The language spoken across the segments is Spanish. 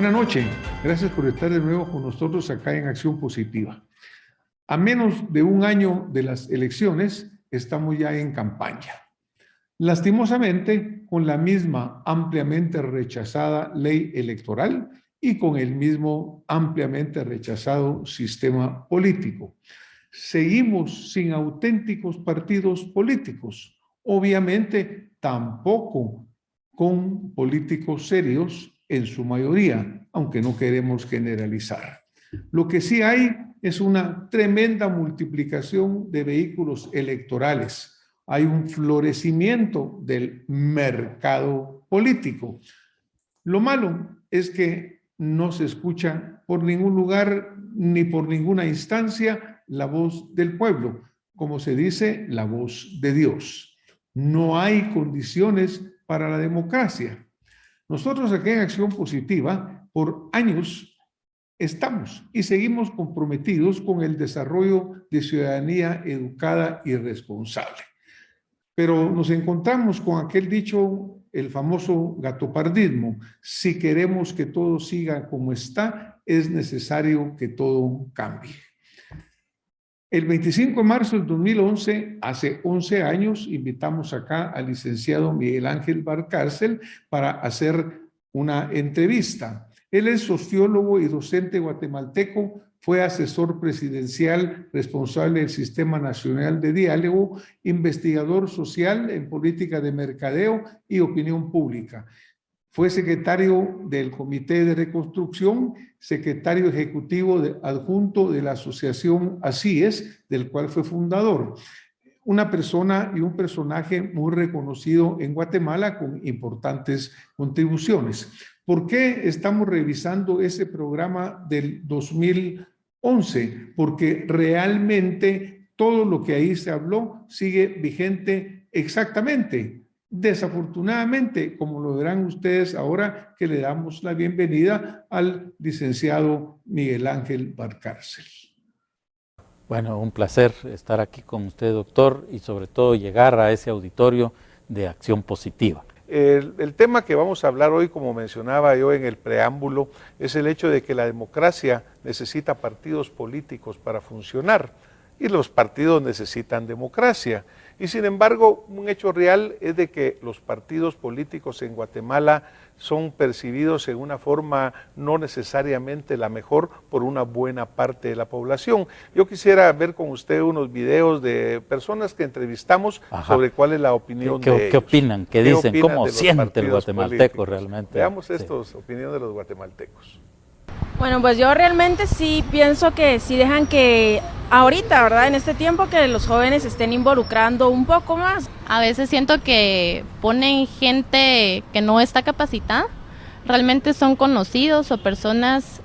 Buenas noches, gracias por estar de nuevo con nosotros acá en Acción Positiva. A menos de un año de las elecciones, estamos ya en campaña. Lastimosamente, con la misma ampliamente rechazada ley electoral y con el mismo ampliamente rechazado sistema político. Seguimos sin auténticos partidos políticos, obviamente tampoco con políticos serios en su mayoría, aunque no queremos generalizar. Lo que sí hay es una tremenda multiplicación de vehículos electorales. Hay un florecimiento del mercado político. Lo malo es que no se escucha por ningún lugar ni por ninguna instancia la voz del pueblo, como se dice, la voz de Dios. No hay condiciones para la democracia. Nosotros aquí en Acción Positiva, por años, estamos y seguimos comprometidos con el desarrollo de ciudadanía educada y responsable. Pero nos encontramos con aquel dicho, el famoso gatopardismo: si queremos que todo siga como está, es necesario que todo cambie. El 25 de marzo del 2011, hace 11 años, invitamos acá al licenciado Miguel Ángel Valcárcel para hacer una entrevista. Él es sociólogo y docente guatemalteco, fue asesor presidencial responsable del Sistema Nacional de Diálogo, investigador social en política de mercadeo y opinión pública. Fue secretario del Comité de Reconstrucción, secretario ejecutivo adjunto de la asociación ASIES, del cual fue fundador. Una persona y un personaje muy reconocido en Guatemala con importantes contribuciones. ¿Por qué estamos revisando ese programa del 2011? Porque realmente todo lo que ahí se habló sigue vigente exactamente. Desafortunadamente, como lo verán ustedes ahora que le damos la bienvenida al licenciado Miguel Ángel Valcárcel. Bueno, un placer estar aquí con usted, doctor, y sobre todo llegar a ese auditorio de Acción Positiva. El tema que vamos a hablar hoy, como mencionaba yo en el preámbulo, es el hecho de que la democracia necesita partidos políticos para funcionar y los partidos necesitan democracia. Y sin embargo, un hecho real es de que los partidos políticos en Guatemala son percibidos en una forma no necesariamente la mejor por una buena parte de la población. Yo quisiera ver con usted unos videos de personas que entrevistamos. Ajá. Sobre cuál es la opinión de ellos. ¿Qué opinan? ¿Qué dicen? ¿Cómo siente el guatemalteco políticos? Realmente? Veamos estos opiniones de los guatemaltecos. Bueno, pues yo realmente sí pienso que sí dejan que ahorita, ¿verdad? En este tiempo que los jóvenes se estén involucrando un poco más. A veces siento que ponen gente que no está capacitada, realmente son conocidos o personas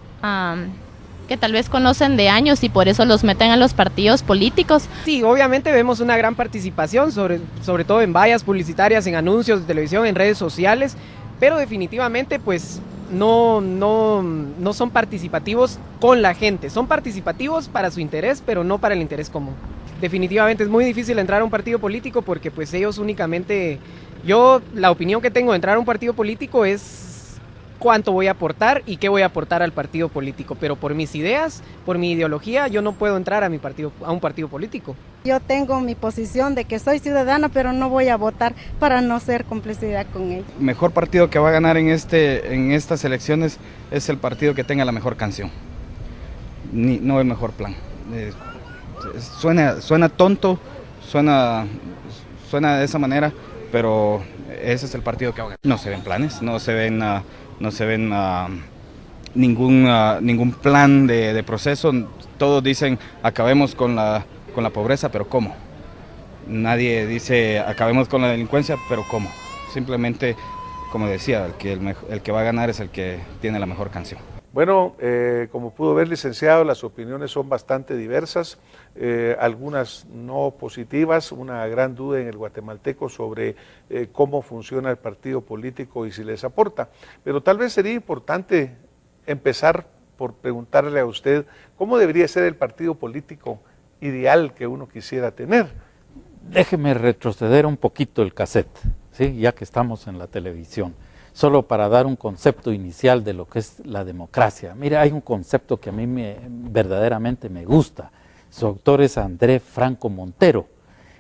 que tal vez conocen de años y por eso los meten a los partidos políticos. Sí, obviamente vemos una gran participación, sobre todo en vallas publicitarias, en anuncios de televisión, en redes sociales, pero definitivamente pues no son participativos con la gente, son participativos para su interés, pero no para el interés común. Definitivamente es muy difícil entrar a un partido político porque pues ellos únicamente, la opinión que tengo de entrar a un partido político es cuánto voy a aportar y qué voy a aportar al partido político, pero por mis ideas, por mi ideología, yo no puedo entrar a un partido político. Yo tengo mi posición de que soy ciudadana, pero no voy a votar para no ser complicidad con ellos. El mejor partido que va a ganar en estas elecciones es el partido que tenga la mejor canción, no el mejor plan. Suena tonto, suena de esa manera, pero ese es el partido que va a ganar. No se ven planes, no se ven ningún plan de proceso. Todos dicen acabemos con la pobreza, pero ¿cómo? Nadie dice acabemos con la delincuencia, pero ¿cómo? Simplemente, como decía, el que va a ganar es el que tiene la mejor canción. Bueno, como pudo ver, licenciado, las opiniones son bastante diversas, algunas no positivas, una gran duda en el guatemalteco sobre cómo funciona el partido político y si les aporta. Pero tal vez sería importante empezar por preguntarle a usted cómo debería ser el partido político ideal que uno quisiera tener. Déjeme retroceder un poquito el cassette, ¿sí? Ya que estamos en la televisión. solo para dar un concepto inicial de lo que es la democracia. Mira, hay un concepto que a mí verdaderamente me gusta. Su autor es André Franco Montero,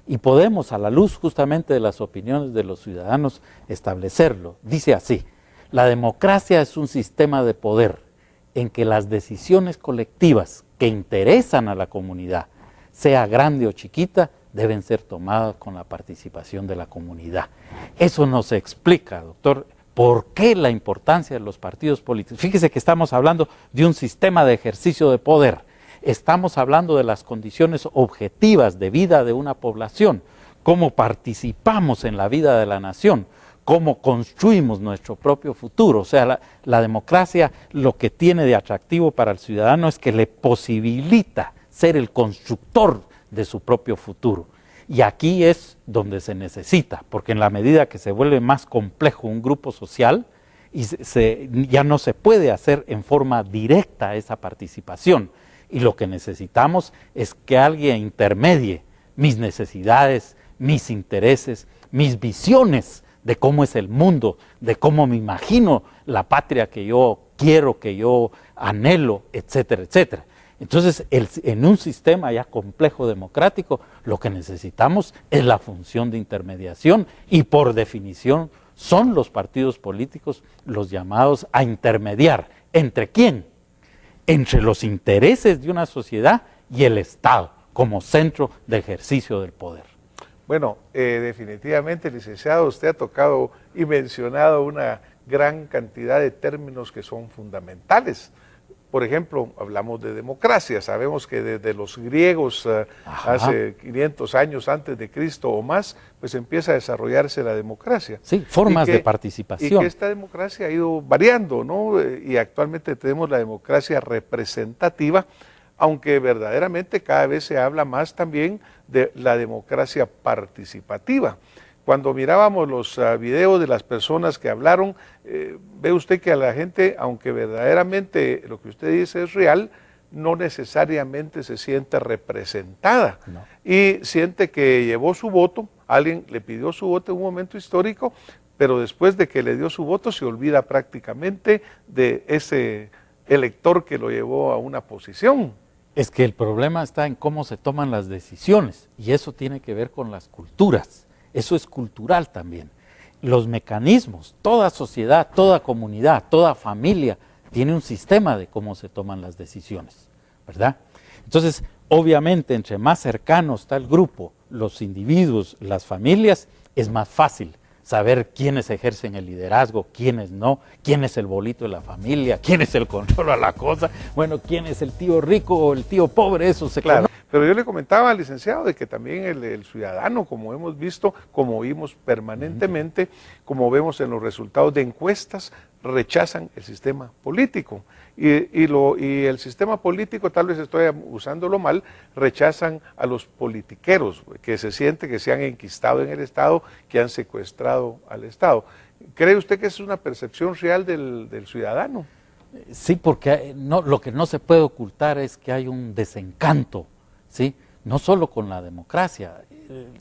y podemos, a la luz justamente de las opiniones de los ciudadanos, establecerlo. Dice así: la democracia es un sistema de poder en que las decisiones colectivas que interesan a la comunidad, sea grande o chiquita, deben ser tomadas con la participación de la comunidad. Eso nos explica, doctor, por qué la importancia de los partidos políticos. Fíjese que estamos hablando de un sistema de ejercicio de poder. Estamos hablando de las condiciones objetivas de vida de una población, cómo participamos en la vida de la nación, cómo construimos nuestro propio futuro. O sea, la democracia lo que tiene de atractivo para el ciudadano es que le posibilita ser el constructor de su propio futuro. Y aquí es donde se necesita, porque en la medida que se vuelve más complejo un grupo social, ya no se puede hacer en forma directa esa participación. Y lo que necesitamos es que alguien intermedie mis necesidades, mis intereses, mis visiones de cómo es el mundo, de cómo me imagino la patria que yo quiero, que yo anhelo, etcétera, etcétera. Entonces, en un sistema ya complejo democrático, lo que necesitamos es la función de intermediación, y por definición son los partidos políticos los llamados a intermediar. ¿Entre quién? Entre los intereses de una sociedad y el Estado como centro de ejercicio del poder. Bueno, definitivamente, licenciado, usted ha tocado y mencionado una gran cantidad de términos que son fundamentales. Por ejemplo, hablamos de democracia. Sabemos que desde los griegos, hace 500 años antes de Cristo o más, pues empieza a desarrollarse la democracia. Sí, formas de participación. Y que esta democracia ha ido variando, ¿no? Y actualmente tenemos la democracia representativa, aunque verdaderamente cada vez se habla más también de la democracia participativa. Cuando mirábamos los videos de las personas que hablaron, ve usted que a la gente, aunque verdaderamente lo que usted dice es real, no necesariamente se siente representada. No. Y siente que llevó su voto, alguien le pidió su voto en un momento histórico, pero después de que le dio su voto se olvida prácticamente de ese elector que lo llevó a una posición. Es que el problema está en cómo se toman las decisiones, y eso tiene que ver con las culturas. Eso es cultural también. Los mecanismos, toda sociedad, toda comunidad, toda familia tiene un sistema de cómo se toman las decisiones, ¿verdad? Entonces, obviamente, entre más cercano está el grupo, los individuos, las familias, es más fácil saber quiénes ejercen el liderazgo, quiénes no, quién es el bolito de la familia, quién es el control a la cosa, bueno, quién es el tío rico o el tío pobre, eso se claro. Pero yo le comentaba al licenciado de que también el ciudadano, como hemos visto, como vimos permanentemente, como vemos en los resultados de encuestas, rechazan el sistema político. Y el sistema político, tal vez estoy usándolo mal, rechazan a los politiqueros, que se siente que se han enquistado en el Estado, que han secuestrado al Estado. ¿Cree usted que es una percepción real del ciudadano? Sí, porque lo que no se puede ocultar es que hay un desencanto, ¿sí? No solo con la democracia,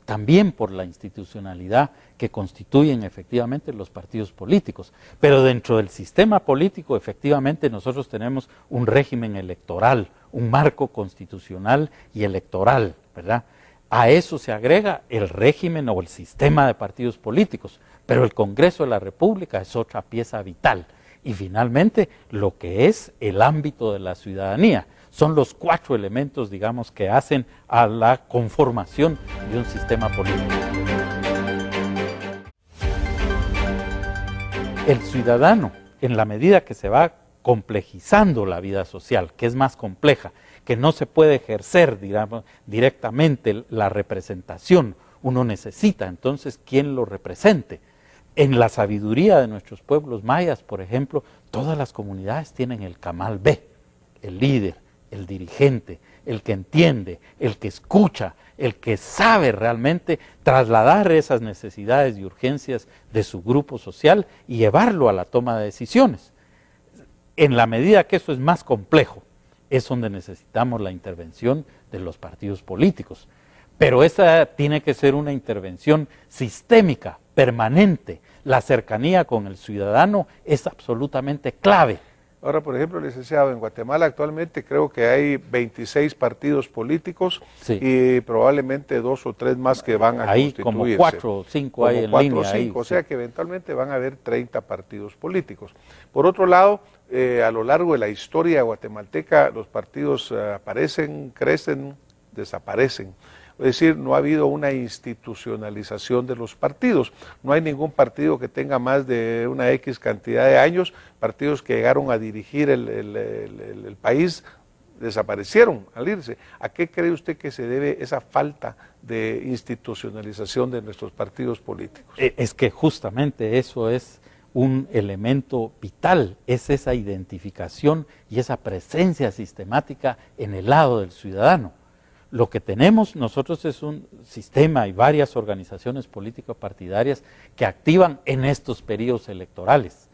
también por la institucionalidad que constituyen efectivamente los partidos políticos. Pero dentro del sistema político, efectivamente, nosotros tenemos un régimen electoral, un marco constitucional y electoral, ¿verdad? A eso se agrega el régimen o el sistema de partidos políticos, pero el Congreso de la República es otra pieza vital. Y finalmente, lo que es el ámbito de la ciudadanía. Son los 4 elementos, digamos, que hacen a la conformación de un sistema político. El ciudadano, en la medida que se va complejizando la vida social, que es más compleja, que no se puede ejercer, digamos, directamente la representación, uno necesita entonces quien lo represente. En la sabiduría de nuestros pueblos mayas, por ejemplo, todas las comunidades tienen el camal B, el líder, el dirigente, el que entiende, el que escucha, el que sabe realmente trasladar esas necesidades y urgencias de su grupo social y llevarlo a la toma de decisiones. En la medida que eso es más complejo, es donde necesitamos la intervención de los partidos políticos. Pero esa tiene que ser una intervención sistémica, permanente. La cercanía con el ciudadano es absolutamente clave. Ahora, por ejemplo, licenciado, en Guatemala actualmente creo que hay 26 partidos políticos y probablemente 2 o 3 más que van a constituirse. Como 4 o 5 hay en línea. 4 o 5, o sea que eventualmente van a haber 30 partidos políticos. Por otro lado, a lo largo de la historia guatemalteca, los partidos aparecen, crecen, desaparecen. Es decir, no ha habido una institucionalización de los partidos. No hay ningún partido que tenga más de una X cantidad de años. Partidos que llegaron a dirigir el país desaparecieron al irse. ¿A qué cree usted que se debe esa falta de institucionalización de nuestros partidos políticos? Es que justamente eso es un elemento vital, es esa identificación y esa presencia sistemática en el lado del ciudadano. Lo que tenemos nosotros es un sistema y varias organizaciones político-partidarias que activan en estos periodos electorales,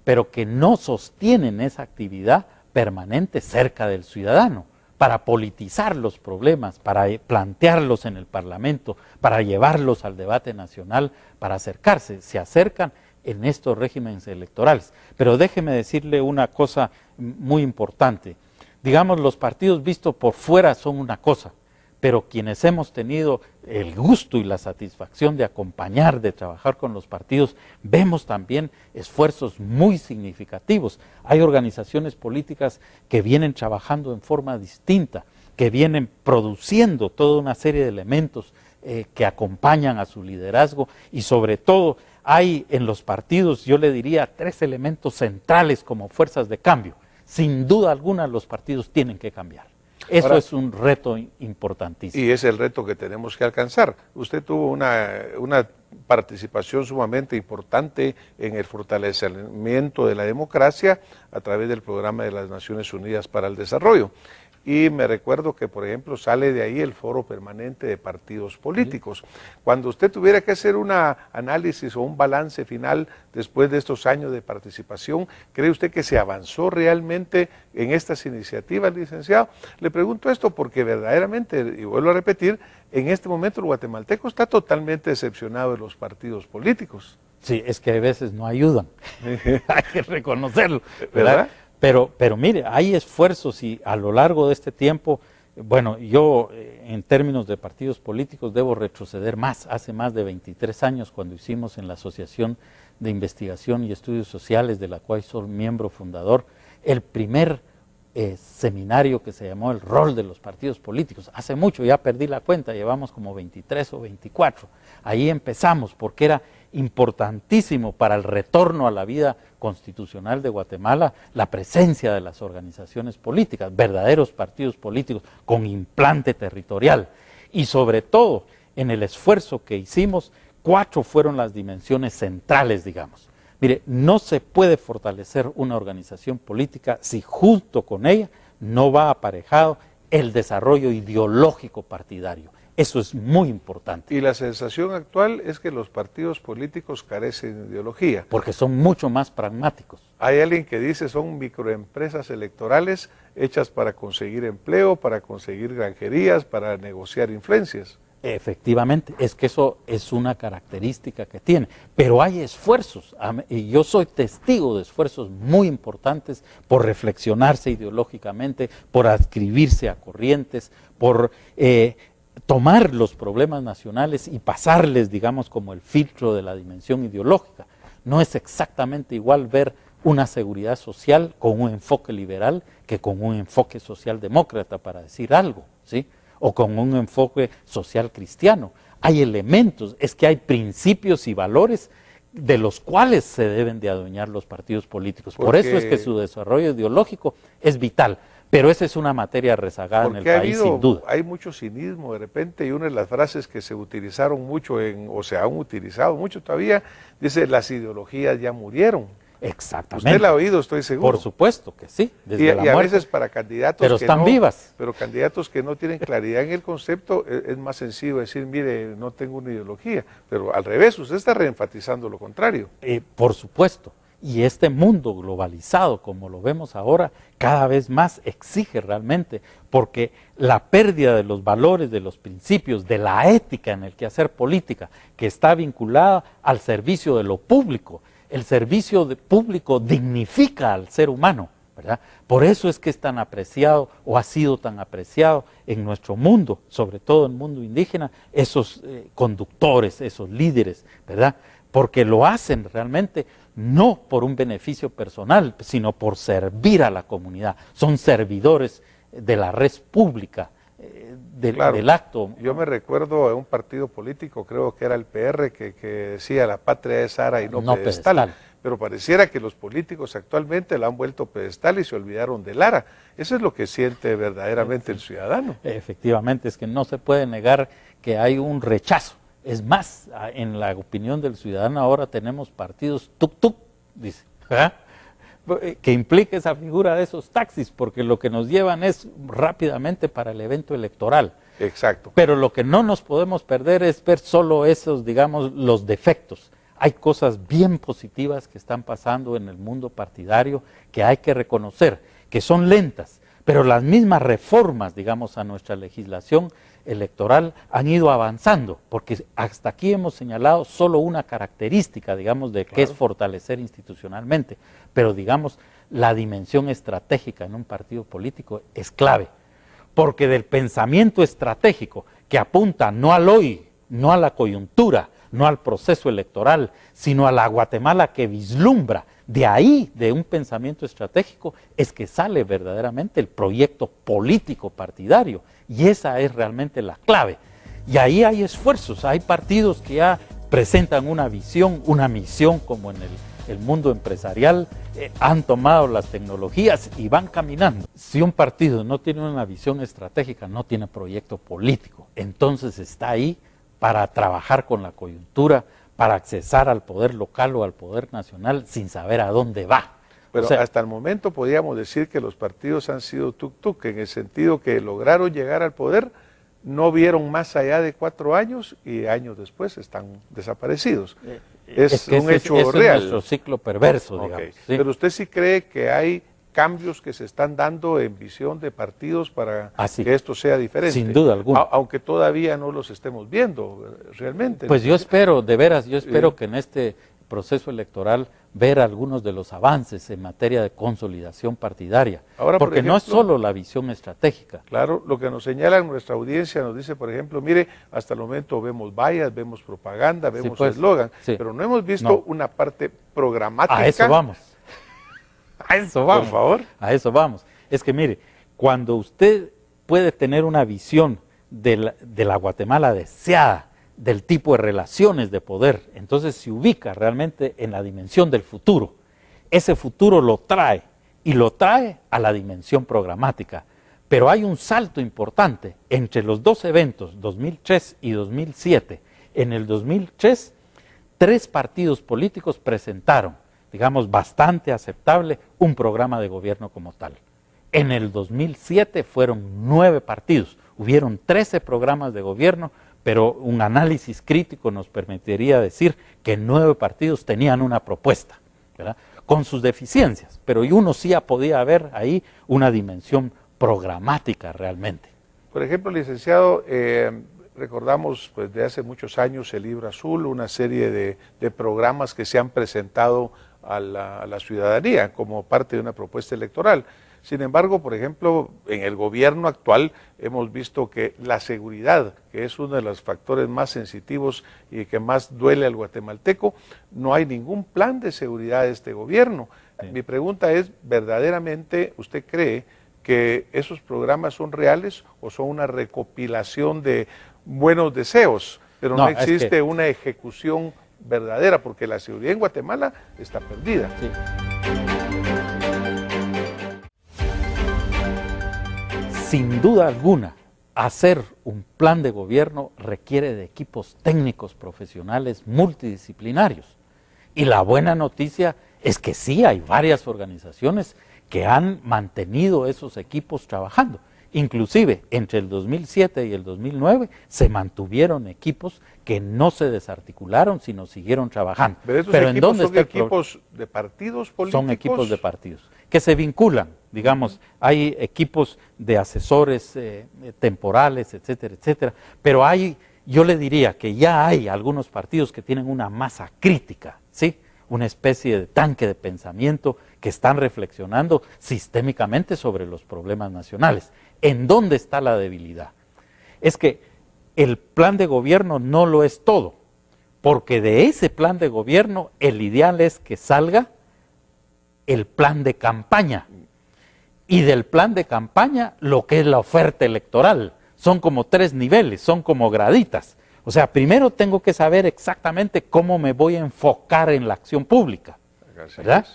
pero que no sostienen esa actividad permanente cerca del ciudadano, para politizar los problemas, para plantearlos en el Parlamento, para llevarlos al debate nacional, para acercarse. Se acercan en estos regímenes electorales. Pero déjeme decirle una cosa muy importante. Digamos, los partidos vistos por fuera son una cosa, pero quienes hemos tenido el gusto y la satisfacción de acompañar, de trabajar con los partidos, vemos también esfuerzos muy significativos. Hay organizaciones políticas que vienen trabajando en forma distinta, que vienen produciendo toda una serie de elementos que acompañan a su liderazgo y sobre todo hay en los partidos, yo le diría, 3 elementos centrales como fuerzas de cambio. Sin duda alguna los partidos tienen que cambiar. Eso es un reto importantísimo. Y es el reto que tenemos que alcanzar. Usted tuvo una participación sumamente importante en el fortalecimiento de la democracia a través del Programa de las Naciones Unidas para el Desarrollo. Y me recuerdo que, por ejemplo, sale de ahí el Foro Permanente de Partidos Políticos. Cuando usted tuviera que hacer un análisis o un balance final después de estos años de participación, ¿cree usted que se avanzó realmente en estas iniciativas, licenciado? Le pregunto esto porque verdaderamente, y vuelvo a repetir, en este momento el guatemalteco está totalmente decepcionado de los partidos políticos. Sí, es que a veces no ayudan, hay que reconocerlo, ¿verdad? Pero mire, hay esfuerzos y a lo largo de este tiempo, bueno, yo en términos de partidos políticos debo retroceder más, hace más de 23 años cuando hicimos en la Asociación de Investigación y Estudios Sociales, de la cual soy miembro fundador, el primer seminario que se llamó El rol de los partidos políticos. Hace mucho, ya perdí la cuenta, llevamos como 23 o 24. Ahí empezamos porque era importantísimo para el retorno a la vida constitucional de Guatemala la presencia de las organizaciones políticas, verdaderos partidos políticos con implante territorial. Y sobre todo, en el esfuerzo que hicimos, 4 fueron las dimensiones centrales, digamos. Mire, no se puede fortalecer una organización política si junto con ella no va aparejado el desarrollo ideológico partidario. Eso es muy importante. Y la sensación actual es que los partidos políticos carecen de ideología. Porque son mucho más pragmáticos. Hay alguien que dice son microempresas electorales hechas para conseguir empleo, para conseguir granjerías, para negociar influencias. Efectivamente, es que eso es una característica que tiene, pero hay esfuerzos, y yo soy testigo de esfuerzos muy importantes por reflexionarse ideológicamente, por adscribirse a corrientes, por tomar los problemas nacionales y pasarles, digamos, como el filtro de la dimensión ideológica. No es exactamente igual ver una seguridad social con un enfoque liberal que con un enfoque socialdemócrata, para decir algo, ¿sí? O con un enfoque social cristiano. Hay elementos, es que hay principios y valores de los cuales se deben de adueñar los partidos políticos. Por eso es que su desarrollo ideológico es vital, pero esa es una materia rezagada en el país, sin duda. Hay mucho cinismo de repente, y una de las frases que se utilizaron mucho, o se han utilizado mucho todavía, dice, las ideologías ya murieron. Exactamente. Usted la ha oído, estoy seguro. Por supuesto que sí. Desde y a veces para candidatos pero que están vivas. Pero candidatos que no tienen claridad en el concepto, es más sencillo decir, mire, no tengo una ideología. Pero al revés, usted está reenfatizando lo contrario. Por supuesto. Y este mundo globalizado, como lo vemos ahora, cada vez más exige realmente, porque la pérdida de los valores, de los principios, de la ética en el quehacer política, que está vinculada al servicio de lo público. El servicio público dignifica al ser humano, ¿verdad? Por eso es que es tan apreciado, o ha sido tan apreciado en nuestro mundo, sobre todo en el mundo indígena, esos conductores, esos líderes, ¿verdad? Porque lo hacen realmente no por un beneficio personal, sino por servir a la comunidad. Son servidores de la red pública, del acto. Yo me recuerdo de un partido político, creo que era el PR, que decía la patria es ara y no pedestal. Pero pareciera que los políticos actualmente la han vuelto pedestal y se olvidaron del ara. Eso es lo que siente verdaderamente el ciudadano. Efectivamente, es que no se puede negar que hay un rechazo. Es más, en la opinión del ciudadano ahora tenemos partidos tuk-tuk, dice, ¿verdad? Que implica esa figura de esos taxis, porque lo que nos llevan es rápidamente para el evento electoral. Exacto. Pero lo que no nos podemos perder es ver solo esos, digamos, los defectos. Hay cosas bien positivas que están pasando en el mundo partidario que hay que reconocer, que son lentas, pero las mismas reformas, digamos, a nuestra legislación electoral han ido avanzando, porque hasta aquí hemos señalado solo una característica, digamos, de qué es fortalecer institucionalmente, pero digamos, la dimensión estratégica en un partido político es clave, porque del pensamiento estratégico que apunta no al hoy, no a la coyuntura, no al proceso electoral, sino a la Guatemala que vislumbra, de ahí, de un pensamiento estratégico, es que sale verdaderamente el proyecto político partidario, y esa es realmente la clave. Y ahí hay esfuerzos, hay partidos que ya presentan una visión, una misión, como en el mundo empresarial, han tomado las tecnologías y van caminando. Si un partido no tiene una visión estratégica, no tiene proyecto político, entonces está ahí para trabajar con la coyuntura, para accesar al poder local o al poder nacional sin saber a dónde va. Pero o sea, hasta el momento podríamos decir que los partidos han sido tuk-tuk, en el sentido que lograron llegar al poder, no vieron más allá de 4 años y años después están desaparecidos. Es un hecho real. Es nuestro ciclo perverso, digamos. ¿Sí? Pero usted sí cree que hay cambios que se están dando en visión de partidos para que esto sea diferente. Sin duda alguna. Aunque todavía no los estemos viendo realmente. Pues yo espero, de veras, yo espero que en este proceso electoral ver algunos de los avances en materia de consolidación partidaria. Ahora, porque no es solo la visión estratégica. Claro, lo que nos señala nuestra audiencia nos dice, por ejemplo, mire, hasta el momento vemos vallas, vemos propaganda, vemos eslogan, pero no hemos visto una parte programática. A eso vamos. A eso vamos. Por favor. A eso vamos. Es que mire, cuando usted puede tener una visión de la Guatemala deseada, del tipo de relaciones de poder, entonces se ubica realmente en la dimensión del futuro. Ese futuro lo trae, y lo trae a la dimensión programática. Pero hay un salto importante entre los dos eventos, 2003 y 2007. En el 2003, 3 partidos políticos presentaron, digamos, bastante aceptable, un programa de gobierno como tal. En el 2007 fueron 9 partidos, hubieron 13 programas de gobierno, pero un análisis crítico nos permitiría decir que 9 partidos tenían una propuesta, ¿verdad?, con sus deficiencias, pero uno sí podía ver ahí una dimensión programática realmente. Por ejemplo, licenciado, recordamos pues de hace muchos años el Libro Azul, una serie de programas que se han presentado a la ciudadanía como parte de una propuesta electoral. Sin embargo, por ejemplo, en el gobierno actual hemos visto que la seguridad, que es uno de los factores más sensitivos y que más duele al guatemalteco, no hay ningún plan de seguridad de este gobierno. Sí. Mi pregunta es, ¿verdaderamente usted cree que esos programas son reales o son una recopilación de buenos deseos, pero no existe una ejecución verdadera? Porque la seguridad en Guatemala está perdida. Sí. Sin duda alguna, hacer un plan de gobierno requiere de equipos técnicos profesionales multidisciplinarios. Y la buena noticia es que sí hay varias organizaciones que han mantenido esos equipos trabajando. Inclusive, entre el 2007 y el 2009 se mantuvieron equipos que no se desarticularon, sino siguieron trabajando. Pero ¿en dónde son equipos de partidos políticos? Son equipos de partidos que se vinculan, digamos, hay equipos de asesores temporales, etcétera, etcétera, pero yo le diría que ya hay algunos partidos que tienen una masa crítica, ¿sí? Una especie de tanque de pensamiento que están reflexionando sistémicamente sobre los problemas nacionales. ¿En dónde está la debilidad? Es que el plan de gobierno no lo es todo, porque de ese plan de gobierno el ideal es que salga el plan de campaña, y del plan de campaña lo que es la oferta electoral. Son como 3 niveles, son como graditas. O sea, primero tengo que saber exactamente cómo me voy a enfocar en la acción pública, ¿verdad?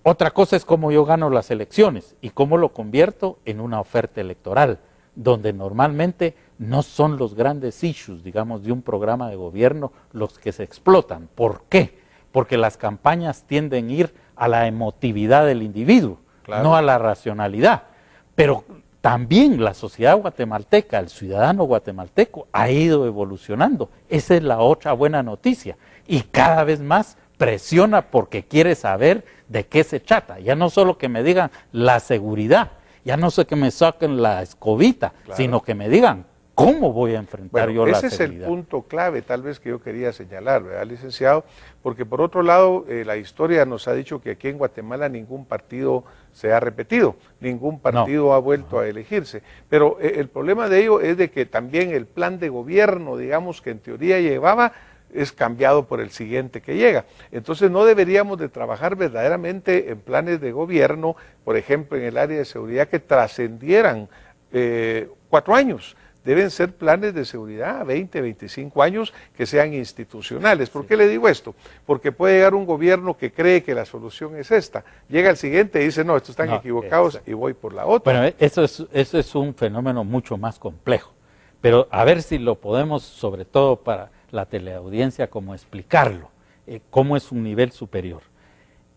Otra cosa es cómo yo gano las elecciones y cómo lo convierto en una oferta electoral, donde normalmente no son los grandes issues, digamos, de un programa de gobierno los que se explotan. ¿Por qué? Porque las campañas tienden a ir a la emotividad del individuo, claro, no a la racionalidad. Pero también la sociedad guatemalteca, el ciudadano guatemalteco ha ido evolucionando. Esa es la otra buena noticia. Y cada vez más presiona porque quiere saber de qué se trata. Ya no solo que me digan la seguridad, ya no sé que me saquen la escobita, claro, sino que me digan cómo voy a enfrentar yo la seguridad. Ese es el punto clave, tal vez, que yo quería señalar, ¿verdad, licenciado? Porque por otro lado, la historia nos ha dicho que aquí en Guatemala ningún partido se ha repetido, ningún partido ha vuelto a elegirse. Pero el problema de ello es de que también el plan de gobierno, digamos, que en teoría llevaba, es cambiado por el siguiente que llega. Entonces no deberíamos de trabajar verdaderamente en planes de gobierno, por ejemplo, en el área de seguridad, que trascendieran 4 años. Deben ser planes de seguridad, 20, 25 años, que sean institucionales. ¿Por qué le digo esto? Porque puede llegar un gobierno que cree que la solución es esta. Llega el siguiente y dice, no, estos están equivocados, y voy por la otra. Bueno, eso es un fenómeno mucho más complejo. Pero a ver si lo podemos, sobre todo para la teleaudiencia, como explicarlo, cómo es un nivel superior.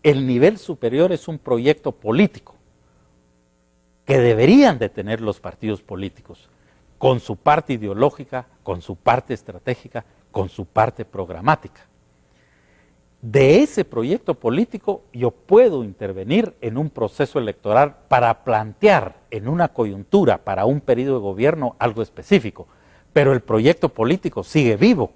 El nivel superior es un proyecto político que deberían de tener los partidos políticos, con su parte ideológica, con su parte estratégica, con su parte programática. De ese proyecto político yo puedo intervenir en un proceso electoral para plantear en una coyuntura, para un periodo de gobierno, algo específico, pero el proyecto político sigue vivo.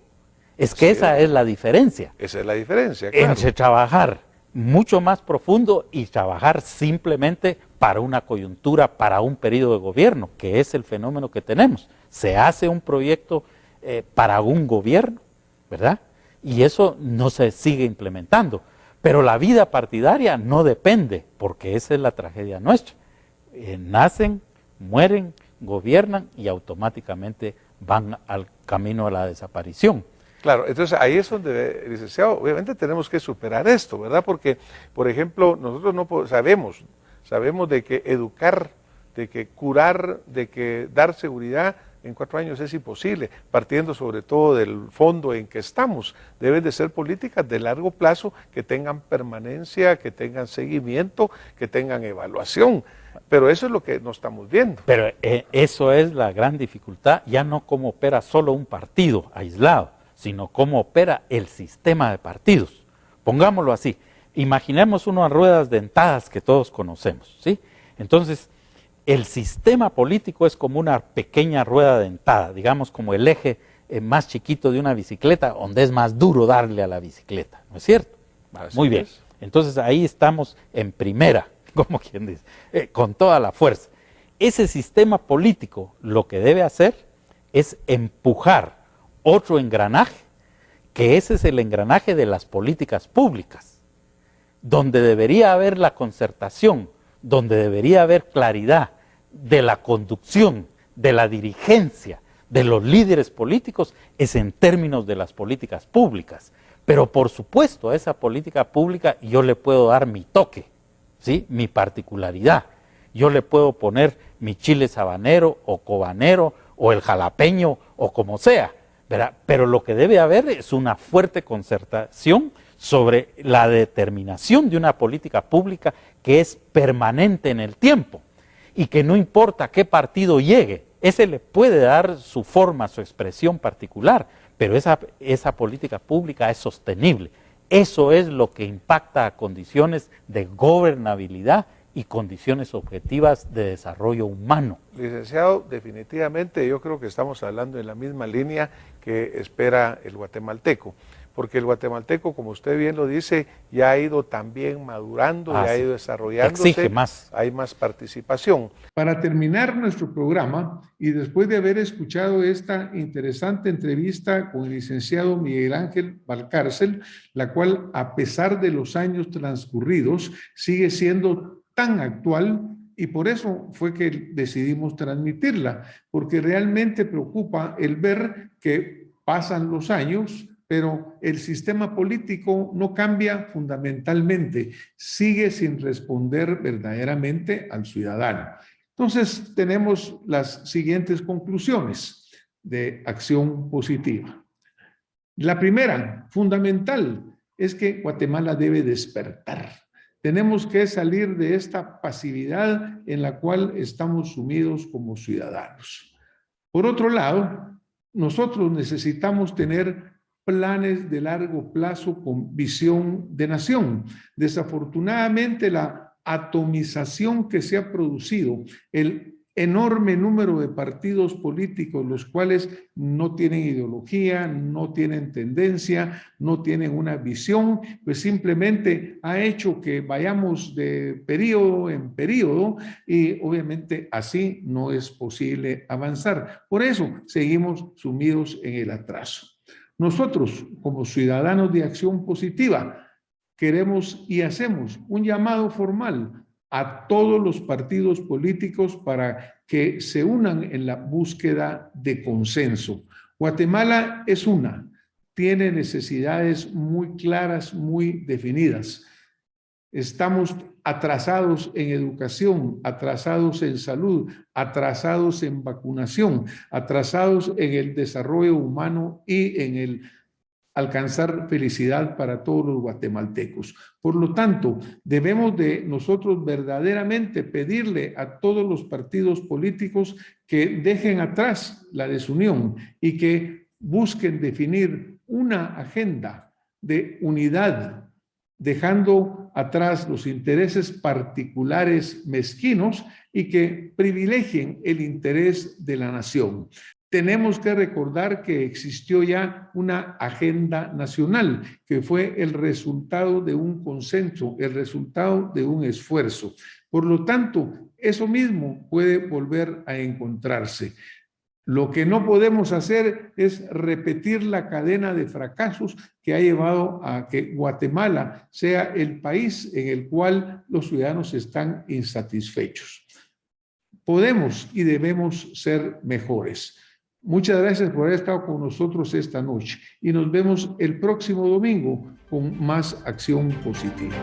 Es que esa es la diferencia. Esa es la diferencia, claro. Entre trabajar mucho más profundo y trabajar simplemente para una coyuntura, para un periodo de gobierno, que es el fenómeno que tenemos. Se hace un proyecto para un gobierno, ¿verdad? Y eso no se sigue implementando. Pero la vida partidaria no depende, porque esa es la tragedia nuestra. Nacen, mueren, gobiernan y automáticamente van al camino a la desaparición. Claro, entonces ahí es donde, licenciado, obviamente tenemos que superar esto, ¿verdad? Porque, por ejemplo, nosotros no sabemos de que educar, de que curar, de que dar seguridad en 4 años es imposible, partiendo sobre todo del fondo en que estamos. Deben de ser políticas de largo plazo que tengan permanencia, que tengan seguimiento, que tengan evaluación. Pero eso es lo que no estamos viendo. Pero eso es la gran dificultad, ya no cómo opera solo un partido aislado, sino cómo opera el sistema de partidos. Pongámoslo así, imaginemos unas ruedas dentadas que todos conocemos, ¿sí? Entonces, el sistema político es como una pequeña rueda dentada, digamos como el eje más chiquito de una bicicleta, donde es más duro darle a la bicicleta, ¿no es cierto? Muy bien, entonces ahí estamos en primera, como quien dice, con toda la fuerza. Ese sistema político lo que debe hacer es empujar otro engranaje, que ese es el engranaje de las políticas públicas, donde debería haber la concertación, donde debería haber claridad de la conducción, de la dirigencia, de los líderes políticos, es en términos de las políticas públicas. Pero por supuesto a esa política pública yo le puedo dar mi toque, ¿sí? Mi particularidad. Yo le puedo poner mi chile sabanero o cobanero o el jalapeño o como sea, ¿verdad? Pero lo que debe haber es una fuerte concertación sobre la determinación de una política pública que es permanente en el tiempo y que no importa qué partido llegue, ese le puede dar su forma, su expresión particular, pero esa política pública es sostenible. Eso es lo que impacta a condiciones de gobernabilidad y condiciones objetivas de desarrollo humano. Licenciado, definitivamente yo creo que estamos hablando en la misma línea que espera el guatemalteco, porque el guatemalteco, como usted bien lo dice, ya ha ido también madurando, ya ha ido desarrollándose, exige más. Hay más participación. Para terminar nuestro programa, y después de haber escuchado esta interesante entrevista con el licenciado Miguel Ángel Valcárcel, la cual, a pesar de los años transcurridos, sigue siendo tan actual, y por eso fue que decidimos transmitirla, porque realmente preocupa el ver que pasan los años, pero el sistema político no cambia fundamentalmente, sigue sin responder verdaderamente al ciudadano. Entonces, tenemos las siguientes conclusiones de acción positiva. La primera, fundamental, es que Guatemala debe despertar. Tenemos que salir de esta pasividad en la cual estamos sumidos como ciudadanos. Por otro lado, nosotros necesitamos tener planes de largo plazo con visión de nación. Desafortunadamente, la atomización que se ha producido, el enorme número de partidos políticos, los cuales no tienen ideología, no tienen tendencia, no tienen una visión, pues simplemente ha hecho que vayamos de periodo en periodo y obviamente así no es posible avanzar. Por eso seguimos sumidos en el atraso. Nosotros, como ciudadanos de acción positiva, queremos y hacemos un llamado formal a todos los partidos políticos para que se unan en la búsqueda de consenso. Guatemala es una, tiene necesidades muy claras, muy definidas. Estamos atrasados en educación, atrasados en salud, atrasados en vacunación, atrasados en el desarrollo humano y en el alcanzar felicidad para todos los guatemaltecos. Por lo tanto, debemos de nosotros verdaderamente pedirle a todos los partidos políticos que dejen atrás la desunión y que busquen definir una agenda de unidad, dejando atrás los intereses particulares mezquinos y que privilegien el interés de la nación. Tenemos que recordar que existió ya una agenda nacional, que fue el resultado de un consenso, el resultado de un esfuerzo. Por lo tanto, eso mismo puede volver a encontrarse. Lo que no podemos hacer es repetir la cadena de fracasos que ha llevado a que Guatemala sea el país en el cual los ciudadanos están insatisfechos. Podemos y debemos ser mejores. Muchas gracias por haber estado con nosotros esta noche y nos vemos el próximo domingo con más acción positiva.